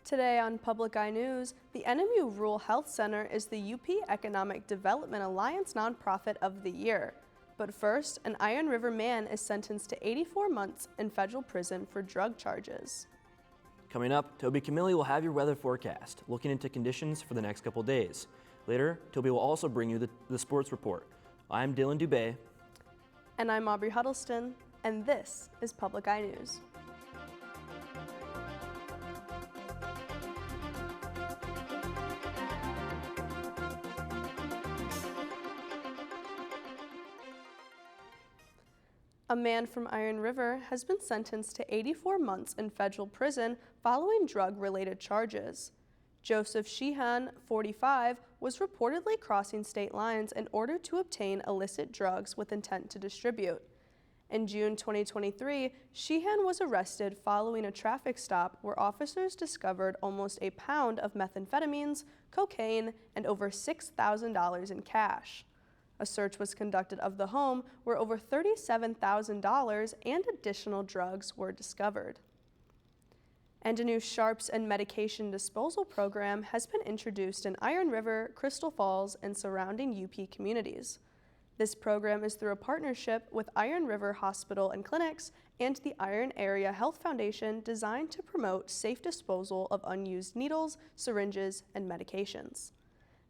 Today on Public Eye News, the NMU Rural Health Center is the UP Economic Development Alliance Nonprofit of the Year. But first, an Iron River man is sentenced to 84 months in federal prison for drug charges. Coming up, Toby Camilli will have your weather forecast, looking into conditions for the next couple days. Later, Toby will also bring you the sports report. I'm Dylan Dubé. And I'm Aubrey Huddleston, and this is Public Eye News. A man from Iron River has been sentenced to 84 months in federal prison following drug-related charges. Joseph Sheehan, 45, was reportedly crossing state lines in order to obtain illicit drugs with intent to distribute. In June 2023, Sheehan was arrested following a traffic stop where officers discovered almost a pound of methamphetamines, cocaine, and over $6,000 in cash. A search was conducted of the home where over $37,000 and additional drugs were discovered. And a new sharps and medication disposal program has been introduced in Iron River, Crystal Falls, and surrounding UP communities. This program is through a partnership with Iron River Hospital and Clinics and the Iron Area Health Foundation, designed to promote safe disposal of unused needles, syringes, and medications.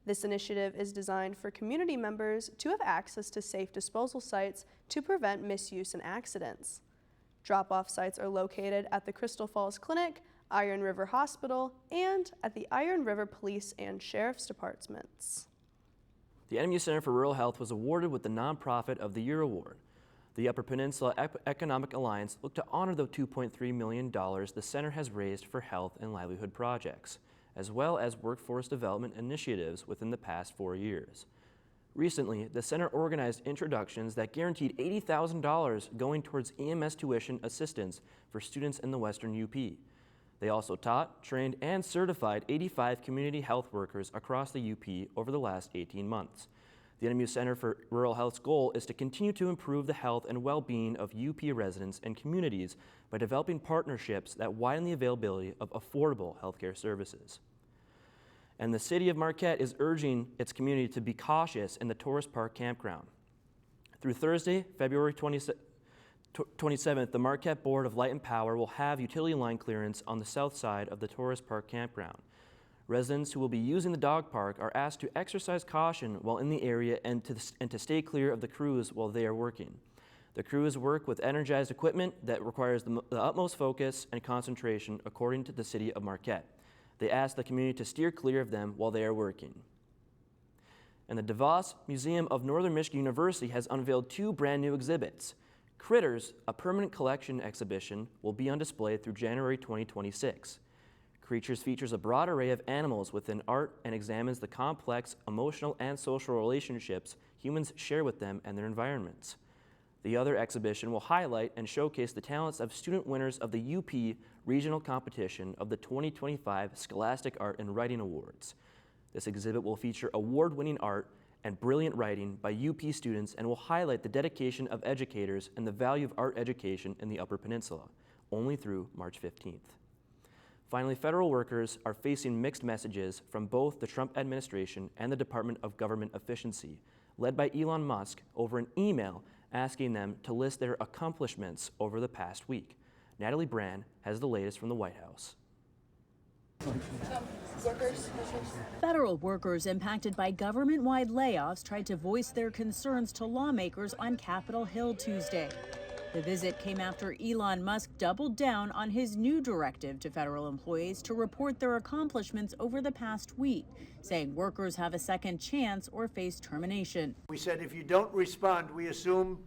This initiative is designed for community members to have access to safe disposal sites to prevent misuse and accidents. Drop-off sites are located at the Crystal Falls Clinic, Iron River Hospital, and at the Iron River Police and Sheriff's Departments. The NMU Center for Rural Health was awarded with the Nonprofit of the Year award. The Upper Peninsula Economic Alliance looked to honor the $2.3 million the center has raised for health and livelihood projects, as well as workforce development initiatives within the past 4 years. Recently, the center organized introductions that guaranteed $80,000 going towards EMS tuition assistance for students in the Western UP. They also taught, trained, and certified 85 community health workers across the UP over the last 18 months. The NMU Center for Rural Health's goal is to continue to improve the health and well-being of UP residents and communities by developing partnerships that widen the availability of affordable healthcare services. And the city of Marquette is urging its community to be cautious in the Torres Park campground. Through Thursday, February 27th, the Marquette Board of Light and Power will have utility line clearance on the south side of the Torres Park campground. Residents who will be using the dog park are asked to exercise caution while in the area and to stay clear of the crews while they are working. The crews work with energized equipment that requires the utmost focus and concentration, according to the city of Marquette. They ask the community to steer clear of them while they are working. And the DeVos Museum of Northern Michigan University has unveiled 2 brand new exhibits. Critters, a permanent collection exhibition, will be on display through January 2026. Creatures features a broad array of animals within art and examines the complex emotional and social relationships humans share with them and their environments. The other exhibition will highlight and showcase the talents of student winners of the UP Regional Competition of the 2025 Scholastic Art and Writing Awards. This exhibit will feature award-winning art and brilliant writing by UP students and will highlight the dedication of educators and the value of art education in the Upper Peninsula, only through March 15th. Finally, federal workers are facing mixed messages from both the Trump administration and the Department of Government Efficiency, led by Elon Musk, over an email asking them to list their accomplishments over the past week. Natalie Brand has the latest from the White House. Federal workers impacted by government-wide layoffs tried to voice their concerns to lawmakers on Capitol Hill Tuesday. The visit came after Elon Musk doubled down on his new directive to federal employees to report their accomplishments over the past week, saying workers have a second chance or face termination. We said if you don't respond, we assume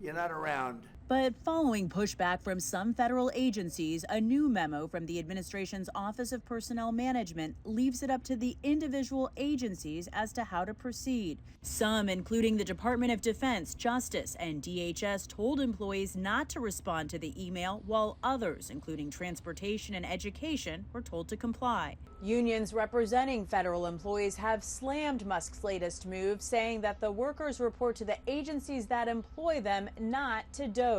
you're not around. But following pushback from some federal agencies, a new memo from the administration's Office of Personnel Management leaves it up to the individual agencies as to how to proceed. Some, including the Department of Defense, Justice, and DHS, told employees not to respond to the email, while others, including Transportation and Education, were told to comply. Unions representing federal employees have slammed Musk's latest move, saying that the workers report to the agencies that employ them, not to DOJ.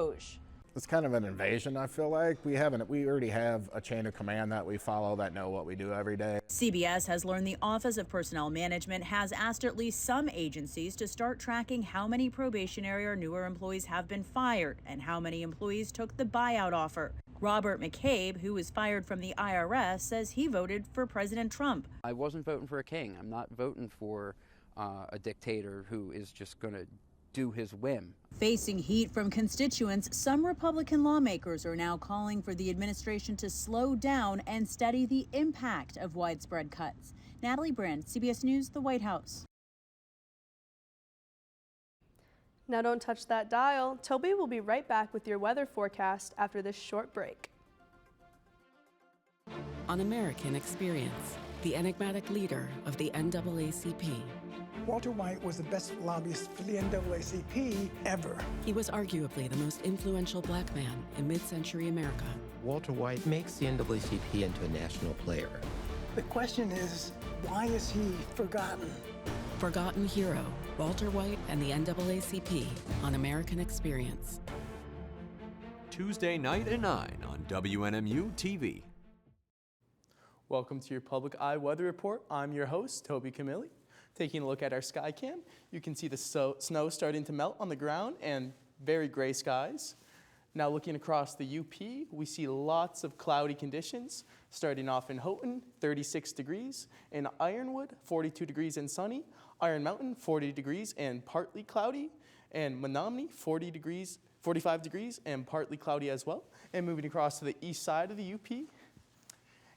It's kind of an invasion, I feel like. We already have a chain of command that we follow that know what we do every day. CBS has learned the Office of Personnel Management has asked at least some agencies to start tracking how many probationary or newer employees have been fired and how many employees took the buyout offer. Robert McCabe, who was fired from the IRS, says he voted for President Trump. I wasn't voting for a king. I'm not voting for a dictator who is just going to do his whim. Facing heat from constituents, some Republican lawmakers are now calling for the administration to slow down and study the impact of widespread cuts. Natalie Brand, CBS News, the White House. Now don't touch that dial. Toby will be right back with your weather forecast after this short break. On American Experience, the enigmatic leader of the NAACP. Walter White was the best lobbyist for the NAACP ever. He was arguably the most influential black man in mid-century America. Walter White makes the NAACP into a national player. The question is, why is he forgotten? Forgotten hero, Walter White and the NAACP on American Experience. Tuesday night at 9 on WNMU TV. Welcome to your Public Eye Weather Report. I'm your host, Toby Camilli. Taking a look at our sky cam, you can see the snow starting to melt on the ground and very gray skies. Now looking across the UP, we see lots of cloudy conditions, starting off in Houghton, 36 degrees, in Ironwood, 42 degrees and sunny, Iron Mountain, 40 degrees and partly cloudy, and Menominee, 45 degrees and partly cloudy as well. And moving across to the east side of the UP,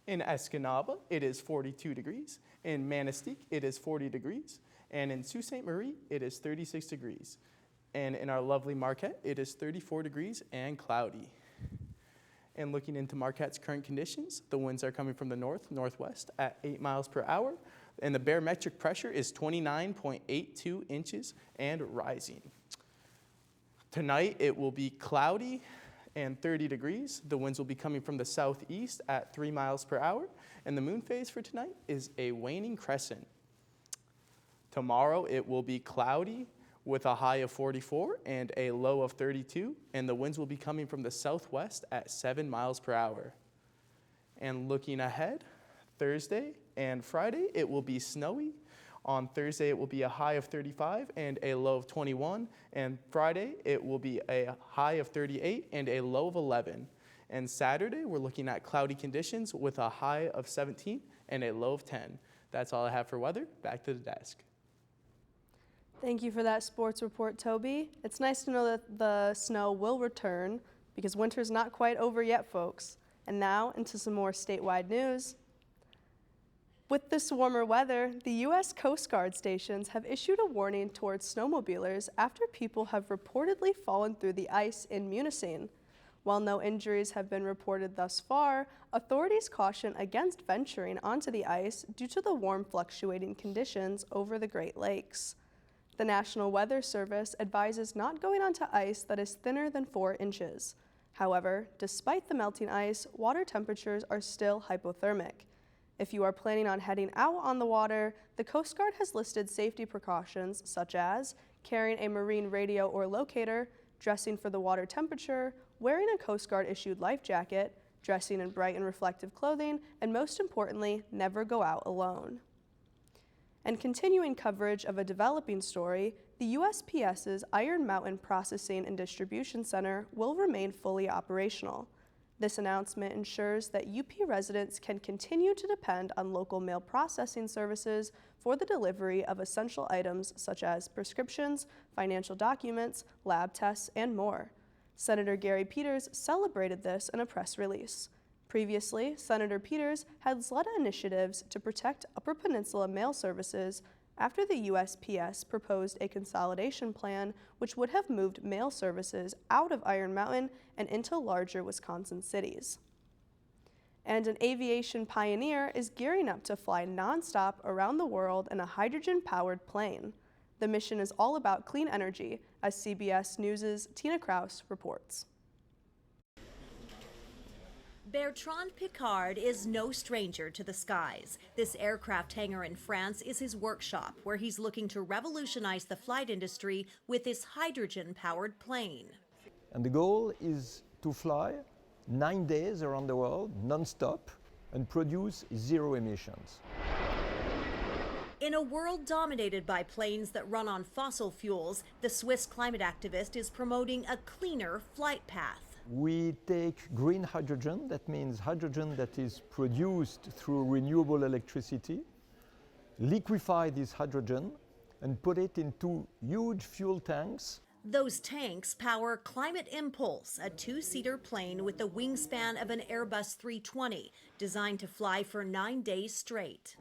in Escanaba, it is 42 degrees. In Manistique, it is 40 degrees. And in Sault Ste. Marie, it is 36 degrees. And in our lovely Marquette, it is 34 degrees and cloudy. And looking into Marquette's current conditions, the winds are coming from the northwest at 8 miles per hour. And the barometric pressure is 29.82 inches and rising. Tonight, it will be cloudy and 30 degrees. The winds will be coming from the southeast at 3 miles per hour. And the moon phase for tonight is a waning crescent. Tomorrow it will be cloudy with a high of 44 and a low of 32. And the winds will be coming from the southwest at 7 miles per hour. And looking ahead, Thursday and Friday, it will be snowy. On Thursday, it will be a high of 35 and a low of 21. And Friday, it will be a high of 38 and a low of 11. And Saturday, we're looking at cloudy conditions with a high of 17 and a low of 10. That's all I have for weather. Back to the desk. Thank you for that sports report, Toby. It's nice to know that the snow will return because winter's not quite over yet, folks. And now into some more statewide news. With this warmer weather, the U.S. Coast Guard stations have issued a warning towards snowmobilers after people have reportedly fallen through the ice in Munising. While no injuries have been reported thus far, authorities caution against venturing onto the ice due to the warm, fluctuating conditions over the Great Lakes. The National Weather Service advises not going onto ice that is thinner than 4 inches. However, despite the melting ice, water temperatures are still hypothermic. If you are planning on heading out on the water, the Coast Guard has listed safety precautions such as carrying a marine radio or locator, dressing for the water temperature, wearing a Coast Guard issued life jacket, dressing in bright and reflective clothing, and most importantly, never go out alone. And continuing coverage of a developing story, the USPS's Iron Mountain Processing and Distribution Center will remain fully operational. This announcement ensures that UP residents can continue to depend on local mail processing services for the delivery of essential items such as prescriptions, financial documents, lab tests, and more. Senator Gary Peters celebrated this in a press release. Previously, Senator Peters had led initiatives to protect Upper Peninsula mail services after the USPS proposed a consolidation plan which would have moved mail services out of Iron Mountain and into larger Wisconsin cities. And an aviation pioneer is gearing up to fly nonstop around the world in a hydrogen-powered plane. The mission is all about clean energy, as CBS News' Tina Kraus reports. Bertrand Piccard is no stranger to the skies. This aircraft hangar in France is his workshop, where he's looking to revolutionize the flight industry with this hydrogen-powered plane. And the goal is to fly 9 days around the world, non-stop, and produce 0 emissions. In a world dominated by planes that run on fossil fuels, the Swiss climate activist is promoting a cleaner flight path. We take green hydrogen, that means hydrogen that is produced through renewable electricity, liquefy this hydrogen, and put it into huge fuel tanks. Those tanks power Climate Impulse, a 2-seater plane with the wingspan of an Airbus 320, designed to fly for 9 days straight.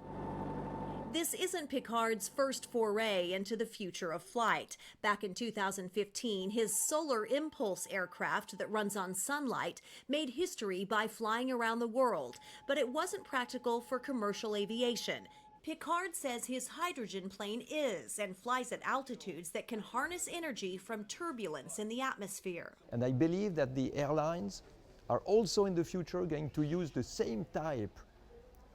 This isn't Picard's first foray into the future of flight. Back in 2015, his Solar Impulse aircraft that runs on sunlight made history by flying around the world, but it wasn't practical for commercial aviation. Picard says his hydrogen plane is, and flies at altitudes that can harness energy from turbulence in the atmosphere. And I believe that the airlines are also in the future going to use the same type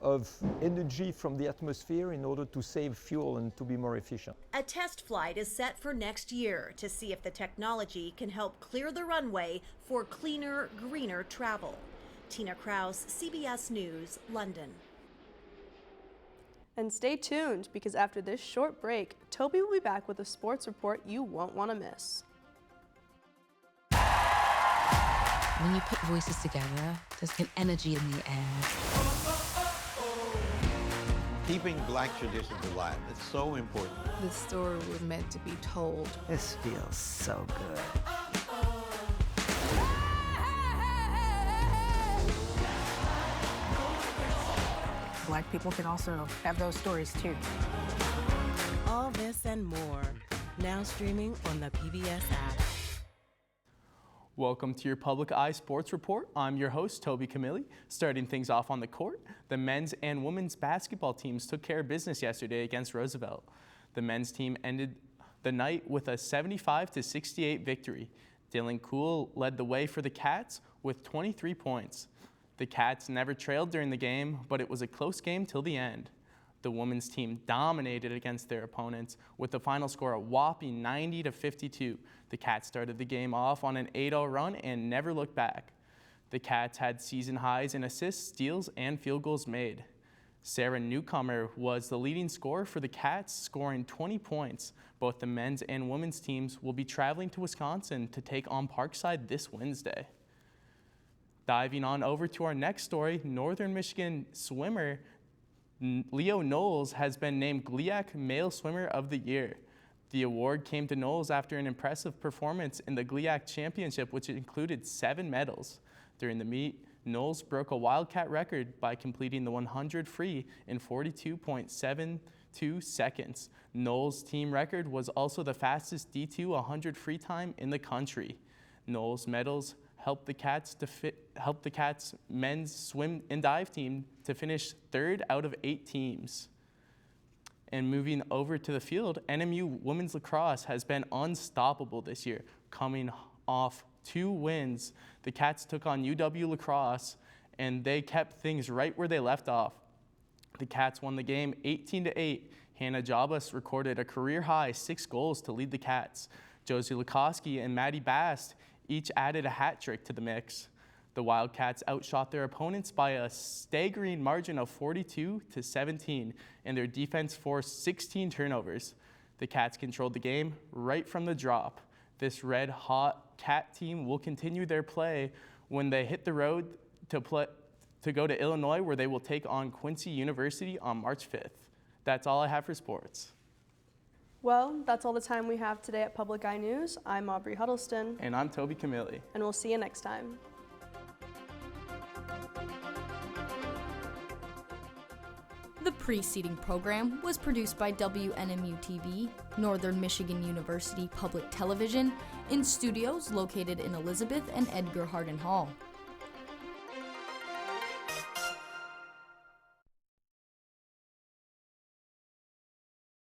of energy from the atmosphere in order to save fuel and to be more efficient. A test flight is set for next year to see if the technology can help clear the runway for cleaner, greener travel. Tina Kraus, CBS News, London. And stay tuned, because after this short break, Toby will be back with a sports report you won't want to miss. When you put voices together, there's an energy in the air. Keeping Black traditions alive, it's so important. The story was meant to be told. This feels so good. Black people can also have those stories too. All this and more, now streaming on the PBS app. Welcome to your Public Eye Sports Report. I'm your host, Toby Camilli. Starting things off on the court, the men's and women's basketball teams took care of business yesterday against Roosevelt. The men's team ended the night with a 75-68 victory. Dylan Kuhl led the way for the Cats with 23 points. The Cats never trailed during the game, but it was a close game till the end. The women's team dominated against their opponents with the final score a whopping 90-52. The Cats started the game off on an 8-0 run and never looked back. The Cats had season highs in assists, steals, and field goals made. Sarah Newcomer was the leading scorer for the Cats, scoring 20 points. Both the men's and women's teams will be traveling to Wisconsin to take on Parkside this Wednesday. Diving on over to our next story, Northern Michigan swimmer Leo Knowles has been named GLIAC Male Swimmer of the Year. The award came to Knowles after an impressive performance in the GLIAC Championship, which included 7 medals. During the meet, Knowles broke a Wildcat record by completing the 100 free in 42.72 seconds. Knowles' team record was also the fastest D2 100 free time in the country. Knowles' medals helped the Cats men's swim and dive team to finish 3rd out of 8 teams. And moving over to the field, NMU women's lacrosse has been unstoppable this year, coming off 2 wins. The Cats took on UW Lacrosse, and they kept things right where they left off. The Cats won the game 18-8. Hannah Jabas recorded a career-high 6 goals to lead the Cats. Josie Lukoski and Maddie Bast each added a hat trick to the mix. The Wildcats outshot their opponents by a staggering margin of 42-17, and their defense forced 16 turnovers. The Cats controlled the game right from the drop. This red-hot Cat team will continue their play when they hit the road to go to Illinois, where they will take on Quincy University on March 5th. That's all I have for sports. Well, that's all the time we have today at Public Eye News. I'm Aubrey Huddleston. And I'm Toby Camilli. And we'll see you next time. The preceding program was produced by WNMU-TV, Northern Michigan University Public Television, in studios located in Elizabeth and Edgar Hardin Hall.